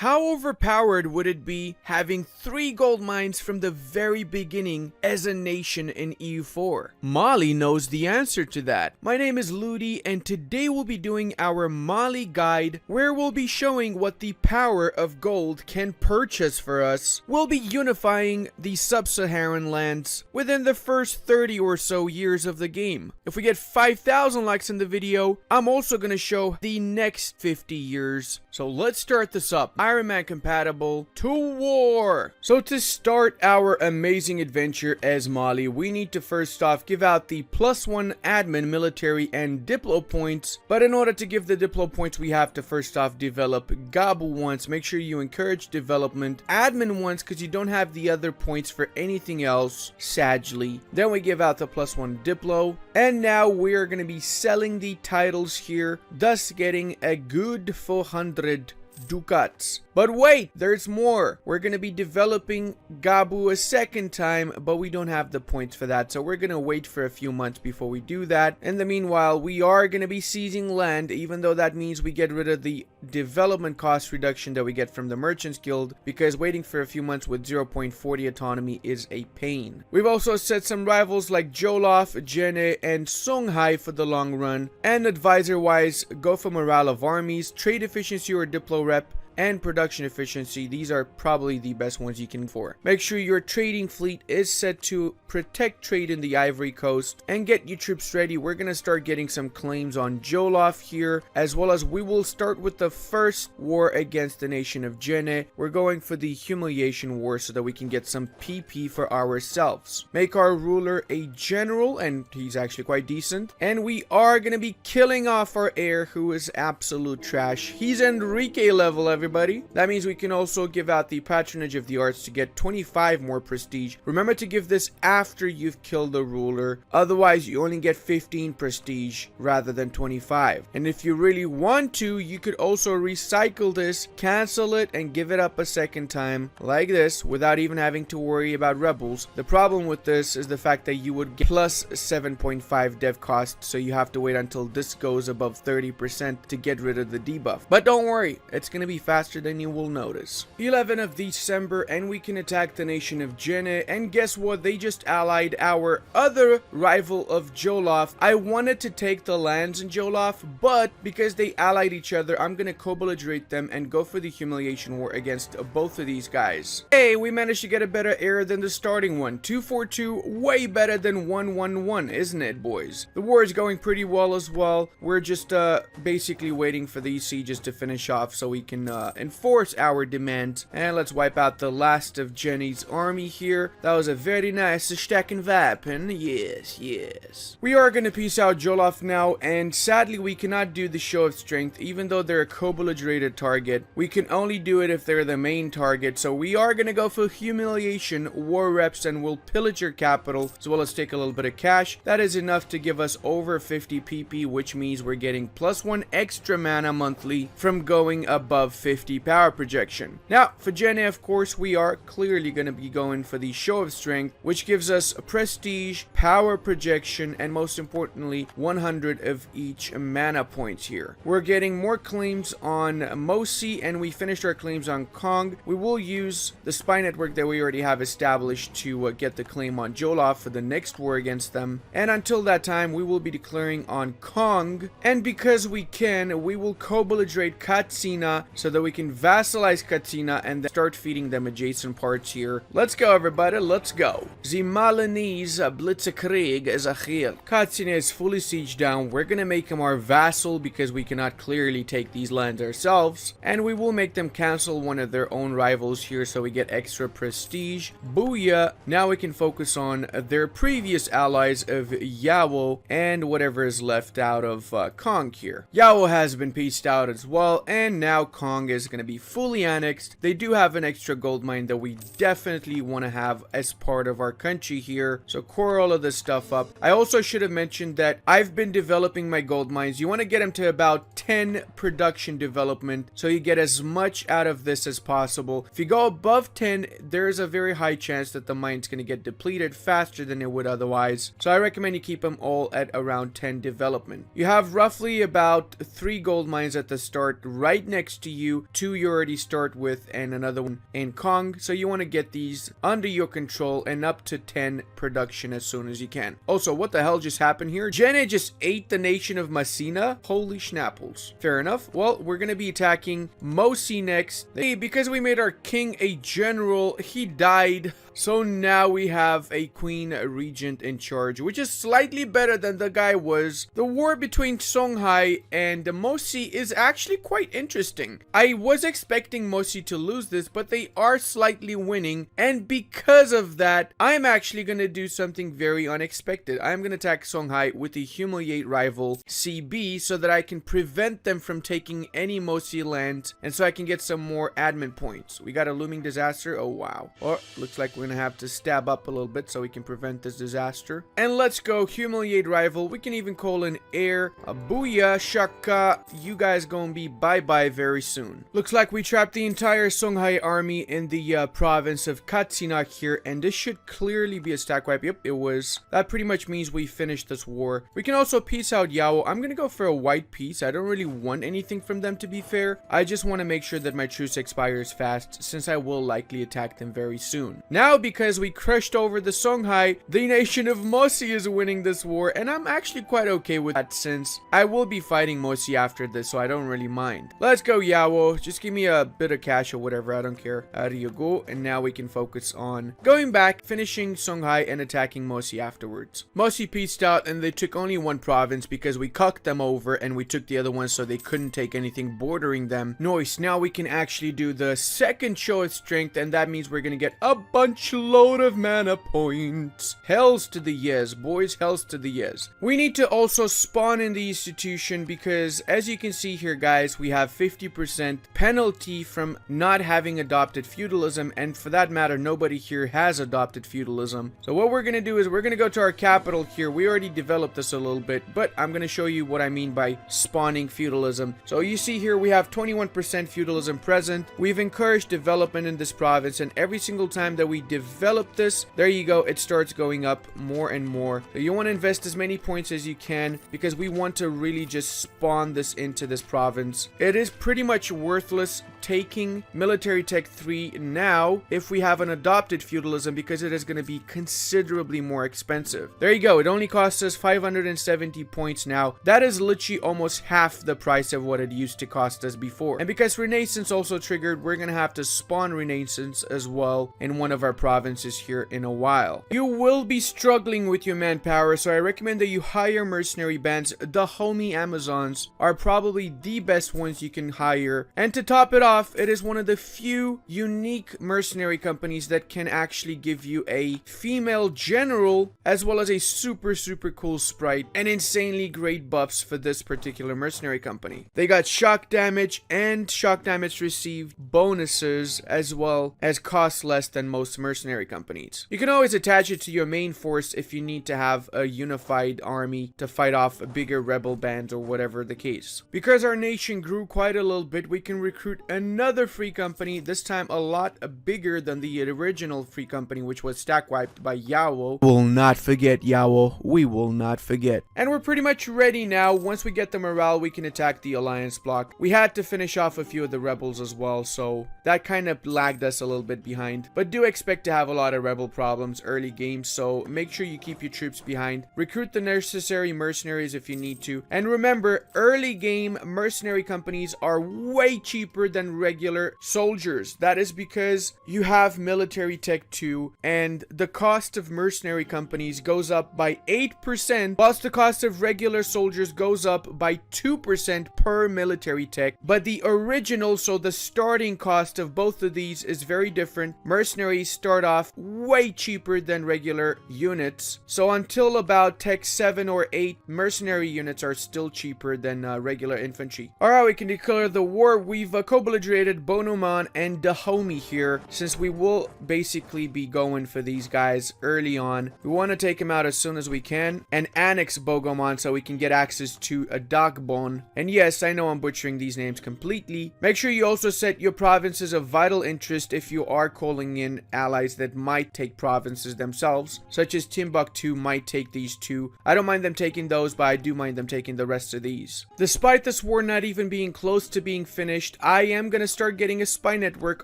How overpowered would it be having 3 gold mines from the very beginning as a nation in EU4? Mali knows the answer to that. My name is Ludi, and today we'll be doing our Mali guide, where we'll be showing what the power of gold can purchase for us. We'll be unifying the sub-Saharan lands within the first 30 or so years of the game. If we get 5,000 likes in the video, I'm also going to show the next 50 years. So let's start this up. Iron Man compatible to war. So to start our amazing adventure as Mali, we need to first off give out the +1 admin, military, and diplo points. But in order to give the diplo points, we have to first off develop Gabu once. Make sure you encourage development. Admin once, because you don't have the other points for anything else, sadly. Then we give out the +1 diplo. And now we're going to be selling the titles here, thus getting a good 400 ducats. But wait, there's more. We're going to be developing Gabu a second time, but we don't have the points for that, so we're going to wait for a few months before we do that. In the meanwhile, we are going to be seizing land, even though that means we get rid of the development cost reduction that we get from the Merchants Guild, because waiting for a few months with 0.40 autonomy is a pain. We've also set some rivals like Jolof, Jene, and Songhai for the long run, and advisor-wise, go for morale of armies, trade efficiency or diplo rep, and production efficiency. These are probably the best ones you can for. Make sure your trading fleet is set to protect trade in the Ivory Coast and get your troops ready. We're going to start getting some claims on Jolof here, as well as we will start with the first war against the nation of Jene. We're going for the humiliation war so that we can get some PP for ourselves. Make our ruler a general, and he's actually quite decent. And we are going to be killing off our heir, who is absolute trash. He's Enrique level, everybody. That means we can also give out the patronage of the arts to get 25 more prestige. Remember to give this after you've killed the ruler, otherwise you only get 15 prestige rather than 25. And if you really want to, you could also recycle this, cancel it, and give it up a second time like this without even having to worry about rebels. The problem with this is the fact that you would get plus 7.5 dev cost, so you have to wait until this goes above 30% to get rid of the debuff. But don't worry, it's gonna be faster than you will notice. 11 of December, and we can attack the nation of Jene, and guess what? They just allied our other rival of Jolof. I wanted to take the lands in Jolof, but because they allied each other, I'm gonna co-belligerate them and go for the humiliation war against both of these guys. Hey, we managed to get a better era than the starting one. 242, way better than 111, isn't it, boys? The war is going pretty well as well. We're just basically waiting for these sieges to finish off so we can enforce our demands. And let's wipe out the last of Jenny's army here. That was a very nice stacking weapon. Yes, yes. We are going to peace out Jolof now, and sadly we cannot do the show of strength even though they're a co-belligerated target. We can only do it if they're the main target, so we are going to go for humiliation, war reps, and we'll pillage your capital as well as take a little bit of cash. That is enough to give us over 50 PP, which means we're getting +1 extra mana monthly from going above 50 power projection. Now for Jene, of course, we are clearly going to be going for the show of strength, which gives us a prestige, power projection, and most importantly 100 of each mana points here. We're getting more claims on Mosi, and we finished our claims on Kong. We will use the spy network that we already have established to get the claim on Jolof for the next war against them, and until that time we will be declaring on Kong, and because we can, we will co-belligerate Katsina so that we can vassalize Katsina and then start feeding them adjacent parts here. Let's go, everybody, let's go. The Malinese Blitzkrieg is a heel. Katsina is fully sieged down. We're gonna make him our vassal because we cannot clearly take these lands ourselves, and we will make them cancel one of their own rivals here so we get extra prestige. Booyah! Now we can focus on their previous allies of Yawo and whatever is left out of Kong here. Yawo has been pieced out as well, and now Kong is going to be fully annexed. They do have an extra gold mine that we definitely want to have as part of our country here, so core all of this stuff up. I also should have mentioned that I've been developing my gold mines. You want to get them to about 10 production development so you get as much out of this as possible. If you go above 10, there's a very high chance that the mine's going to get depleted faster than it would otherwise, so I recommend you keep them all at around 10 development. You have roughly about 3 gold mines at the start right next to you, you, 2 you already start with, and another one in Kong. So you want to get these under your control and up to 10 production as soon as you can. Also, what the hell just happened here? Jenna just ate the nation of Messina? Holy schnapples. Fair enough. Well, we're going to be attacking Mosi next. Hey, because we made our king a general, he died. So now we have a queen regent in charge, which is slightly better than the guy was. The war between Songhai and Mosi is actually quite interesting. I was expecting Mosi to lose this, but they are slightly winning. And because of that, I'm actually going to do something very unexpected. I'm going to attack Songhai with the humiliate rival CB so that I can prevent them from taking any Mosi land, and so I can get some more admin points. We got a looming disaster. Oh, wow. Oh, looks like we're gonna have to stab up a little bit so we can prevent this disaster. And let's go humiliate rival. We can even call in air. Booyah, shaka. You guys gonna be bye-bye very soon. Looks like we trapped the entire Songhai army in the province of Katsinak here, and this should clearly be a stack wipe. Yep, it was. That pretty much means we finished this war. We can also peace out Yao. I'm gonna go for a white peace. I don't really want anything from them, to be fair. I just want to make sure that my truce expires fast, since I will likely attack them very soon. Now, because we crushed over the Songhai, the nation of Mosi is winning this war, and I'm actually quite okay with that, since I will be fighting Mosi after this, so I don't really mind. Let's go, Yao. Just give me a bit of cash or whatever, I don't care. There you go. And now we can focus on going back, finishing Songhai, and attacking Mosi afterwards. Mosi peaced out, and they took only one province because we cucked them over, and we took the other one so they couldn't take anything bordering them. Nice. Now we can actually do the second show of strength, and that means we're gonna get a bunch load of mana points. Hells to the yes, boys. Hells to the yes. We need to also spawn in the institution because, as you can see here, guys, we have 50% penalty from not having adopted feudalism, and for that matter, nobody here has adopted feudalism. So what we're gonna do is we're gonna go to our capital here. We already developed this a little bit, but I'm gonna show you what I mean by spawning feudalism. So you see here we have 21% feudalism present. We've encouraged development in this province, and every single time that we develop this, there you go, it starts going up more and more. So you want to invest as many points as you can because we want to really just spawn this into this province. It is pretty much worthless taking military tech 3 now if we have an adopted feudalism because it is going to be considerably more expensive. There you go, it only costs us 570 points now. That is literally almost half the price of what it used to cost us before. And because Renaissance also triggered, we're going to have to spawn Renaissance as well in one of our provinces here in a while. You will be struggling with your manpower, so I recommend that you hire mercenary bands. The homie Amazons are probably the best ones you can hire. And to top it off, it is one of the few unique mercenary companies that can actually give you a female general as well as a super cool sprite and insanely great buffs for this particular mercenary company. They got shock damage and shock damage received bonuses as well as cost less than most mercenary companies. You can always attach it to your main force if you need to have a unified army to fight off bigger rebel bands or whatever the case. Because our nation grew quite a little bit, we can recruit another free company, this time a lot bigger than the original free company, which was stack wiped by Yao. We'll not forget, Yao. We will not forget. And we're pretty much ready now. Once we get the morale, we can attack the alliance block. We had to finish off a few of the rebels as well, so that kind of lagged us a little bit behind. But do expect to have a lot of rebel problems early game, so make sure you keep your troops behind. Recruit the necessary mercenaries if you need to. And remember, early game mercenary companies are way cheaper than regular soldiers. That is because you have military tech 2, and the cost of mercenary companies goes up by 8%, whilst the cost of regular soldiers goes up by 2% per military tech. But the original, so the starting cost of both of these is very different. Mercenaries start off way cheaper than regular units. So until about tech 7 or 8, mercenary units are still cheaper than regular infantry. Alright, we can declare the war. We've co-belligerated Bonuman and Dahomey here, since we will basically be going for these guys early on. We want to take them out as soon as we can and annex Bogomon so we can get access to a Dagbon. And yes, I know I'm butchering these names completely. Make sure you also set your provinces of vital interest if you are calling in allies that might take provinces themselves, such as Timbuktu might take these two. I don't mind them taking those, but I do mind them taking the rest of these. Despite this war not even being close to being finished, finished, I am gonna start getting a spy network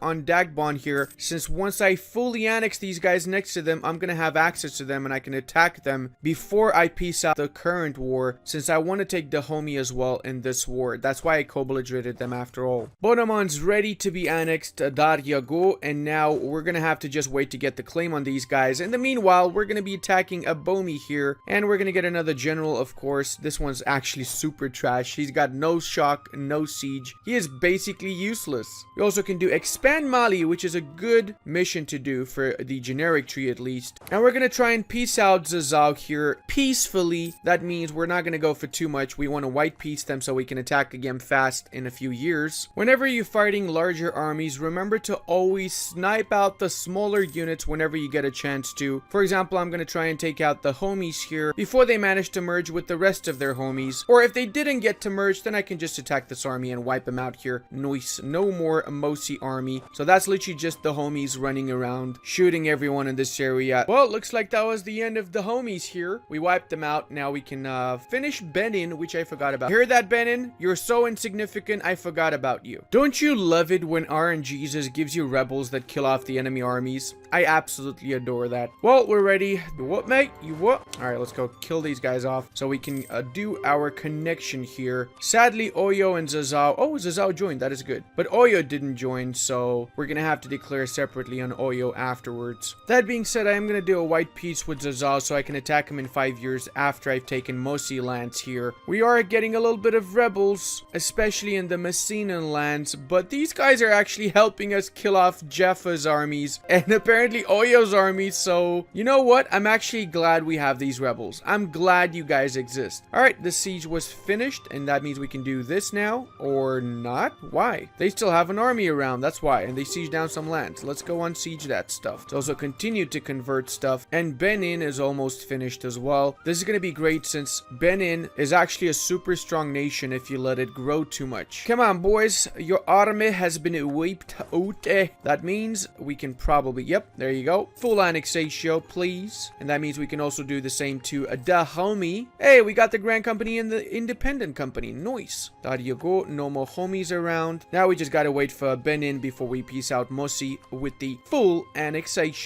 on Dagbon here, since once I fully annex these guys next to them, I'm gonna have access to them and I can attack them before I peace out the current war, since I want to take Dahomey as well in this war. That's why I co-belligerated them after all. Bonamon's ready to be annexed, Daryago, and now we're gonna have to just wait to get the claim on these guys. In the meanwhile, we're gonna be attacking Abomi here, and we're gonna get another general, of course. This one's actually super trash. He's got no shock, no siege. He is basically useless. We also can do expand Mali, which is a good mission to do for the generic tree at least. And we're gonna try and peace out Zazao here peacefully. That means we're not gonna go for too much. We want to white peace them so we can attack again fast in a few years. Whenever you're fighting larger armies, remember to always snipe out the smaller units whenever you get a chance to. For example, I'm gonna try and take out the homies here before they manage to merge with the rest of their homies. Or if they didn't get to merge, then I can just attack this army and wipe them out here. Nice. No more Mosi army. So that's literally just the homies running around, shooting everyone in this area. Well, it looks like that was the end of the homies here. We wiped them out. Now we can finish Benin, which I forgot about. Hear that, Benin? You're so insignificant, I forgot about you. Don't you love it when RNGesus gives you rebels that kill off the enemy armies? I absolutely adore that. Well, we're ready. What, mate? You what? Alright, let's go kill these guys off so we can do our connection here. Sadly, Oyo and Zazao... Oh, Zazao joined. That is good. But Oyo didn't join, so we're gonna have to declare separately on Oyo afterwards. That being said, I am gonna do a white peace with Zazao so I can attack him in 5 years after I've taken Mosi lands here. We are getting a little bit of rebels, especially in the Messinian lands, but these guys are actually helping us kill off Jaffa's armies and apparently Oyo's armies, so you know what? I'm actually glad we have these rebels. I'm glad you guys exist. Alright, the siege was finished, and that means we can do this now, or not? Why? They still have an army around, that's why, and they siege down some lands. Let's go unsiege that stuff. Let's also continue to convert stuff, and Benin is almost finished as well. This is going to be great since Benin is actually a super strong nation if you let it grow too much. Come on, boys. Your army has been wiped out. That means we can probably... Yep, there you go. Full annexation, please. And that means we can also do the same to Dahomey. Hey, we got the Grand Company and the Independent Company. Nice. There you go. No more homies around. Now we just gotta wait for Benin before we peace out Mosi with the full annexation.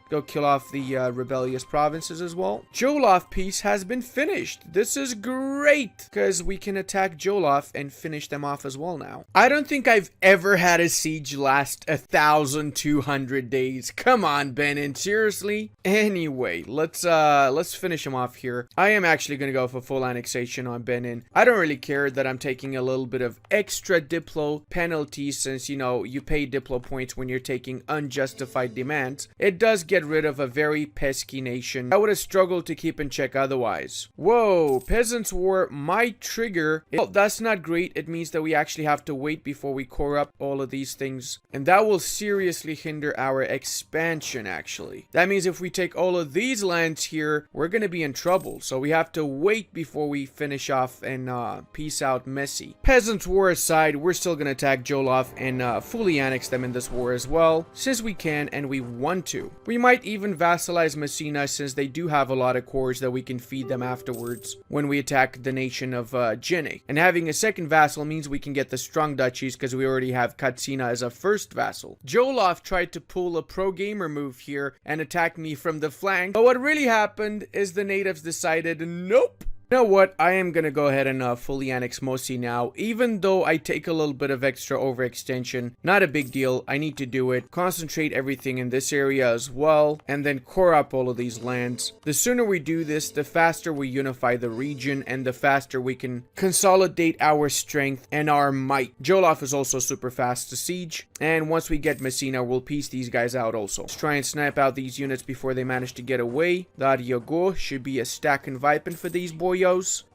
Go kill off the rebellious provinces as well. Jolof peace has been finished. This is great because we can attack Jolof and finish them off as well now. I don't think I've ever had a siege last 1,200 days. Come on, Benin, seriously? Anyway, let's finish him off here. I am actually gonna go for full annexation on Benin. I don't really care that I'm taking a little bit of extra diplo penalties since, you know, you pay diplo points when you're taking unjustified demands. It does get rid of a very pesky nation. I would have struggled to keep in check otherwise. Whoa, Peasants War might trigger. Well, that's not great. It means that we actually have to wait before we core up all of these things. And that will seriously hinder our expansion, actually. That means if we take all of these lands here, we're going to be in trouble. So we have to wait before we finish off and peace out Messi. Peasants War aside, we're still going to attack Jolof and fully annex them in this war as well, since we can and we want to. We might even vassalize Messina since they do have a lot of cores that we can feed them afterwards when we attack the nation of Jene. And having a second vassal means we can get the strong duchies because we already have Katsina as a first vassal. Jolof tried to pull a pro-gamer move here and attack me from the flank, but what really happened is the natives decided, nope. You know what? I am gonna go ahead and fully annex Mosi now, even though I take a little bit of extra overextension. Not a big deal. I need to do it. Concentrate everything in this area as well, and then core up all of these lands. The sooner we do this, the faster we unify the region, and the faster we can consolidate our strength and our might. Jolof is also super fast to siege, and once we get Messina, we'll piece these guys out also. Let's try and snipe out these units before they manage to get away. There you go. Should be a stack and viping for these boys.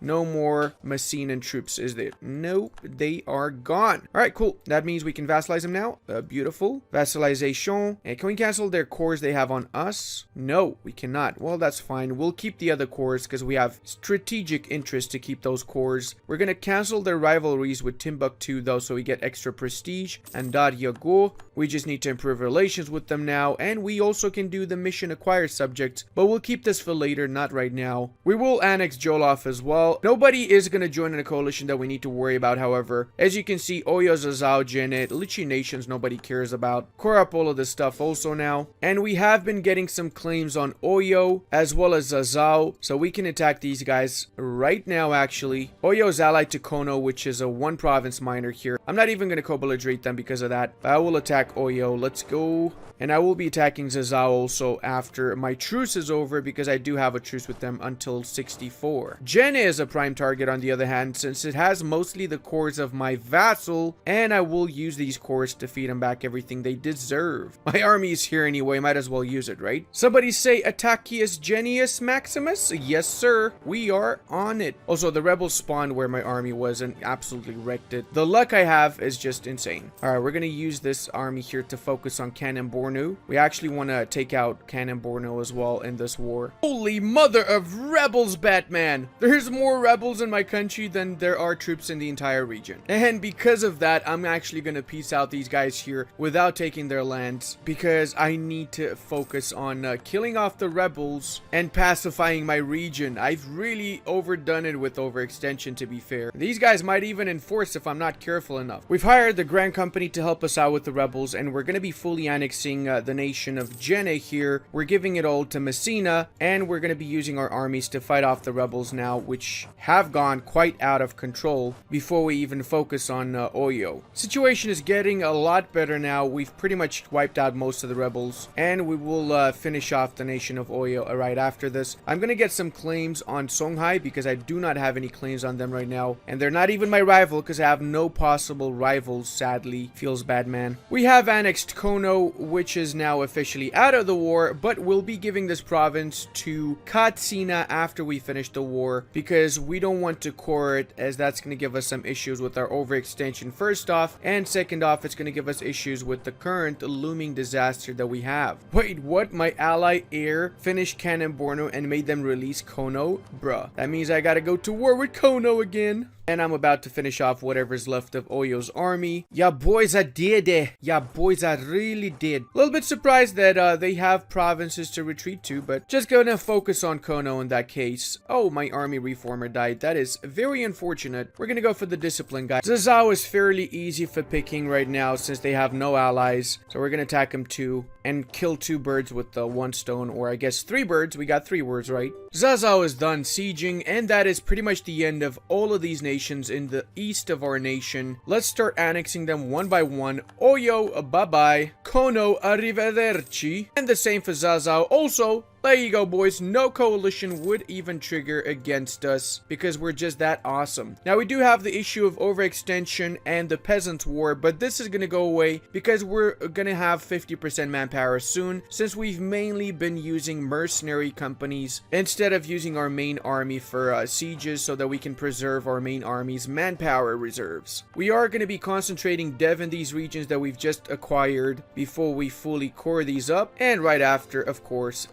No more Messinian troops, is there? Nope, they are gone. All right, cool. That means we can vassalize them now. Beautiful. Vassalization. And can we cancel their cores they have on us? No, we cannot. Well, that's fine. We'll keep the other cores because we have strategic interest to keep those cores. We're going to cancel their rivalries with Timbuktu, though, so we get extra prestige. And there you go. We just need to improve relations with them now. And we also can do the mission acquire subjects, but we'll keep this for later, not right now. We will annex Jolof off as well. Nobody is going to join in a coalition that we need to worry about, however. As you can see, Oyo, Zazao, Genet, Lichi nations nobody cares about. Core up all of this stuff also now. And we have been getting some claims on Oyo as well as Zazao, so we can attack these guys right now actually. Oyo is allied to Kono, which is a one province minor here. I'm not even going to co-belligerate them because of that. I will attack Oyo. Let's go. And I will be attacking Zazao also after my truce is over, because I do have a truce with them until 64. Jenne is a prime target on the other hand, since it has mostly the cores of my vassal, and I will use these cores to feed them back everything they deserve. My army is here anyway, might as well use it, right? Somebody say Attacius Genius Maximus? Yes, sir. We are on it. Also, the rebels spawned where my army was and absolutely wrecked it. The luck I have is just insane. Alright, we're gonna use this army here to focus on Cannon Bornu. We actually want to take out Cannon Bornu as well in this war. Holy mother of rebels, Batman! There's more rebels in my country than there are troops in the entire region. And because of that, I'm actually going to peace out these guys here without taking their lands, because I need to focus on killing off the rebels and pacifying my region. I've really overdone it with overextension, to be fair. These guys might even enforce if I'm not careful enough. We've hired the Grand Company to help us out with the rebels, and we're going to be fully annexing the nation of Jenne here. We're giving it all to Messina, and we're going to be using our armies to fight off the rebels now, which have gone quite out of control before we even focus on Oyo. Situation is getting a lot better now. We've pretty much wiped out most of the rebels, and we will finish off the nation of Oyo right after this. I'm going to get some claims on Songhai, because I do not have any claims on them right now, and they're not even my rival, because I have no possible rivals, sadly. Feels bad, man. We have annexed Kono, which is now officially out of the war, but we'll be giving this province to Katsina after we finish the war, because we don't want to core it, as that's going to give us some issues with our overextension first off, and second off, it's going to give us issues with the current looming disaster that we have. Wait, what? My ally heir finished Cannon Bornu and made them release Kono? Bruh, that means I gotta go to war with Kono again. And I'm about to finish off whatever's left of Oyo's army. Ya boys are dead. Ya boys are really dead. A little bit surprised that they have provinces to retreat to, but just gonna focus on Kono in that case. Oh, my army reformer died. That is very unfortunate. We're gonna go for the discipline guy. Zazao is fairly easy for picking right now since they have no allies. So we're gonna attack him too and kill 2 birds with the 1 stone, or I guess 3 birds. We got 3 words right. Zazao is done sieging, and that is pretty much the end of all of these nations in the east of our nation. Let's start annexing them one by one. Oyo, bye-bye. Kono, arrivederci. And the same for Zazao. Also, there you go, boys. No coalition would even trigger against us, because we're just that awesome. Now, we do have the issue of overextension and the Peasants' War, but this is going to go away because we're going to have 50% manpower soon, since we've mainly been using mercenary companies instead of using our main army for sieges, so that we can preserve our main army's manpower reserves. We are going to be concentrating dev in these regions that we've just acquired before we fully core these up, and right after, of course,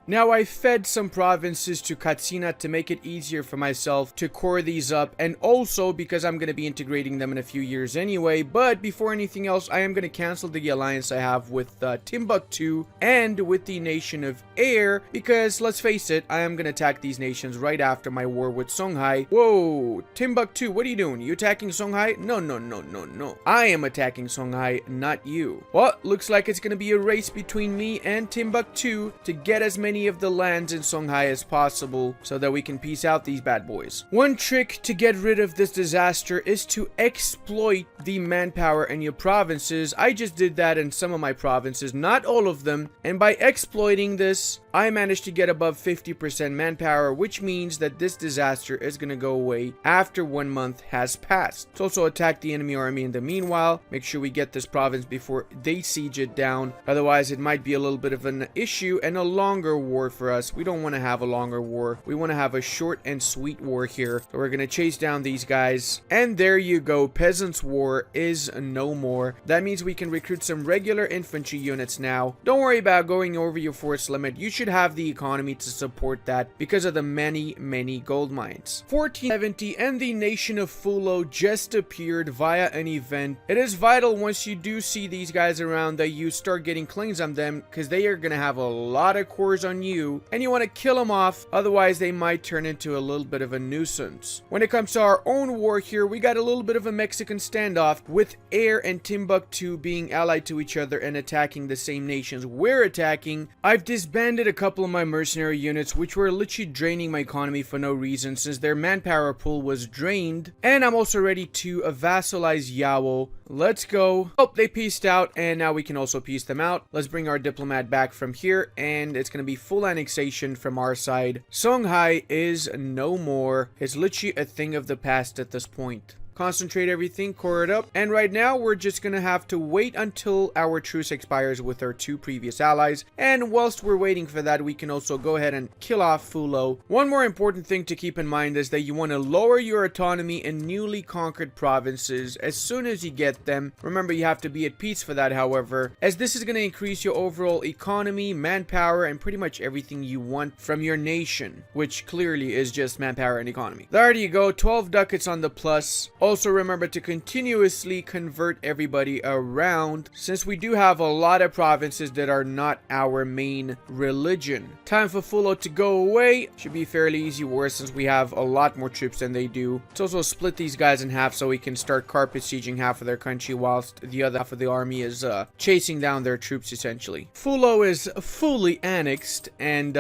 Now, I fed some provinces to Katsina to make it easier for myself to core these up, and also because I'm going to be integrating them in a few years anyway. But before anything else, I am going to cancel the alliance I have with Timbuktu and with the nation of Air, because let's face it, I am going to attack these nations right after my war with Songhai. Whoa, Timbuktu, what are you doing? You attacking Songhai? No, no, no, no, no. I am attacking Songhai, not you. Well, looks like it's going to be a race between me and Timbuktu to get as many of the lands in Songhai as possible, so that we can peace out these bad boys. One trick to get rid of this disaster is to exploit the manpower in your provinces. I just did that in some of my provinces, not all of them, and by exploiting this, I managed to get above 50% manpower, which means that this disaster is going to go away after 1 month has passed. Let's also attack the enemy army in the meanwhile. Make sure we get this province before they siege it down, otherwise it might be a little bit of an issue and a longer war for us. We don't want to have a longer war. We want to have a short and sweet war here. So we're going to chase down these guys. And there you go. Peasants' War is no more. That means we can recruit some regular infantry units now. Don't worry about going over your force limit. You should should have the economy to support that because of the many gold mines. 1470 and the nation of Fulo just appeared via an event. It is vital once you do see these guys around that you start getting claims on them, because they are going to have a lot of cores on you and you want to kill them off, otherwise they might turn into a little bit of a nuisance. When it comes to our own war here, we got a little bit of a Mexican standoff with Air and Timbuktu being allied to each other and attacking the same nations we're attacking. I've disbanded a couple of my mercenary units which were literally draining my economy for no reason since their manpower pool was drained, and I'm also ready to vassalize Yawo. Let's go. Oh, they peaced out, and now we can also peace them out. Let's bring our diplomat back from here, and it's going to be full annexation from our side. Songhai is no more. It's literally a thing of the past at this point. Concentrate everything, core it up, and right now we're just gonna have to wait until our truce expires with our two previous allies, and whilst we're waiting for that, we can also go ahead and kill off Fulo. One more important thing to keep in mind is that you want to lower your autonomy in newly conquered provinces as soon as you get them. Remember, you have to be at peace for that, however, as this is going to increase your overall economy, manpower, and pretty much everything you want from your nation, which clearly is just manpower and economy. There you go, 12 ducats on the plus. Also remember to continuously convert everybody around, since we do have a lot of provinces that are not our main religion. Time for Fulo to go away. Should be fairly easy war since we have a lot more troops than they do. Let's also split these guys in half so we can start carpet sieging half of their country whilst the other half of the army is chasing down their troops essentially. Fulo is fully annexed, and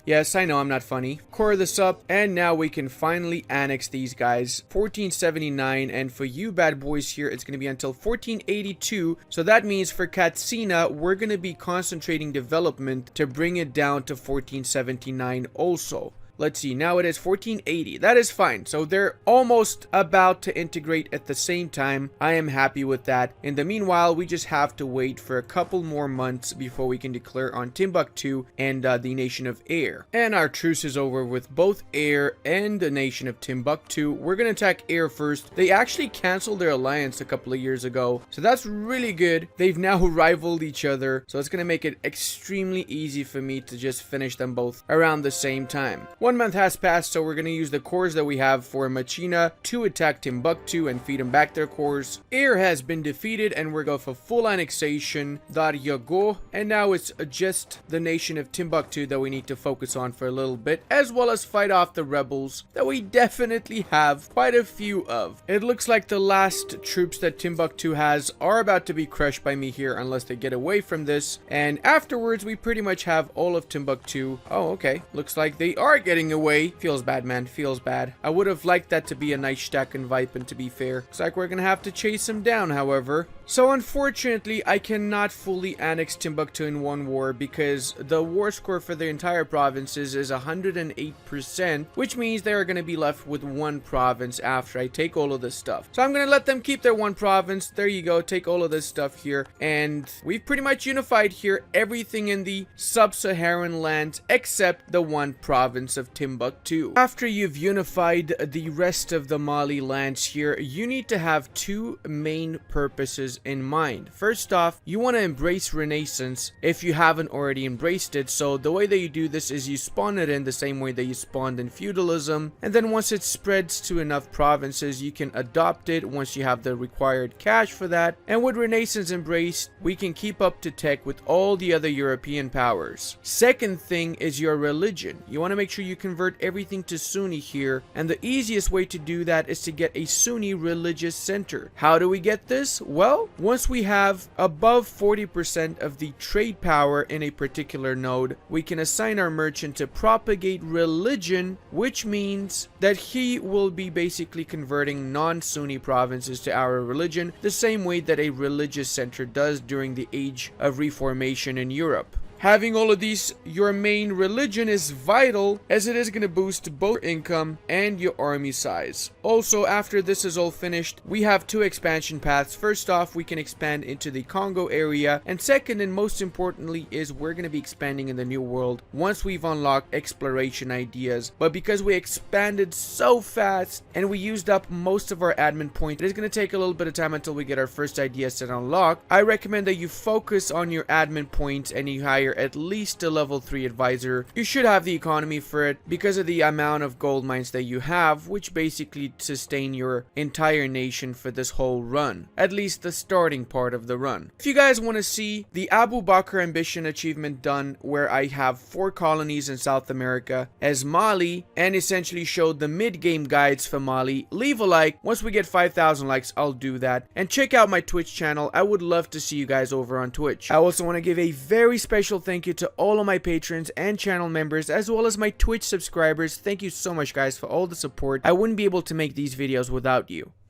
yes, I know I'm not funny. Core this up, and now we can finally annex these guys. 1479. And for you bad boys here, it's going to be until 1482. So that means for Katsina, we're going to be concentrating development to bring it down to 1479 also. Let's see, now it is 1480. That is fine. So they're almost about to integrate at the same time. I am happy with that. In the meanwhile, we just have to wait for a couple more months before we can declare on Timbuktu and the nation of Air. And our truce is over with both Air and the nation of Timbuktu. We're going to attack Air first. They actually canceled their alliance a couple of years ago, so that's really good. They've now rivaled each other, so it's going to make it extremely easy for me to just finish them both around the same time. 1 month has passed, so we're going to use the cores that we have for Machina to attack Timbuktu and feed them back their cores. Air has been defeated, and we're going for full annexation. There you go. And now it's just the nation of Timbuktu that we need to focus on for a little bit, as well as fight off the rebels that we definitely have quite a few of. It looks like the last troops that Timbuktu has are about to be crushed by me here unless they get away from this, and afterwards we pretty much have all of Timbuktu. Oh, okay. Looks like they are getting away. Feels bad, man. Feels bad. I would have liked that to be a nice stack and Vipen, to be fair. Looks like we're gonna have to chase him down, however. So unfortunately, I cannot fully annex Timbuktu in one war because the war score for the entire provinces is 108%, which means they are going to be left with one province after I take all of this stuff. So I'm going to let them keep their one province. There you go. Take all of this stuff here. And we've pretty much unified here everything in the sub-Saharan lands except the one province of Timbuktu. After you've unified the rest of the Mali lands here, you need to have two main purposes in mind. First off, you want to embrace Renaissance if you haven't already embraced it. So the way that you do this is you spawn it in the same way that you spawned in Feudalism, and then once it spreads to enough provinces, you can adopt it once you have the required cash for that. And with Renaissance embraced, we can keep up to tech with all the other European powers. Second thing is your religion. You want to make sure you convert everything to Sunni here, and the easiest way to do that is to get a Sunni religious center. How do we get this? Well, once we have above 40% of the trade power in a particular node, we can assign our merchant to Propagate Religion, which means that he will be basically converting non-Sunni provinces to our religion, the same way that a religious center does during the Age of Reformation in Europe. Having all of these, your main religion, is vital as it is going to boost both your income and your army size. Also, after this is all finished, we have two expansion paths. First off, we can expand into the Congo area, and second and most importantly is we're going to be expanding in the New World once we've unlocked exploration ideas. But because we expanded so fast and we used up most of our admin points, it is going to take a little bit of time until we get our first ideas to unlock. I recommend that you focus on your admin points and you hire hire at least a level 3 advisor. You should have the economy for it because of the amount of gold mines that you have, which basically sustain your entire nation for this whole run, at least the starting part of the run. If you guys want to see the Abu Bakr ambition achievement done, where I have 4 colonies in South America as Mali and essentially showed the mid-game guides for Mali, leave a like. Once we get 5,000 likes, I'll do that. And check out my Twitch channel. I would love to see you guys over on Twitch. I also want to give a very special thank you to all of my patrons and channel members, as well as my Twitch subscribers. Thank you so much, guys, for all the support. I wouldn't be able to make these videos without you.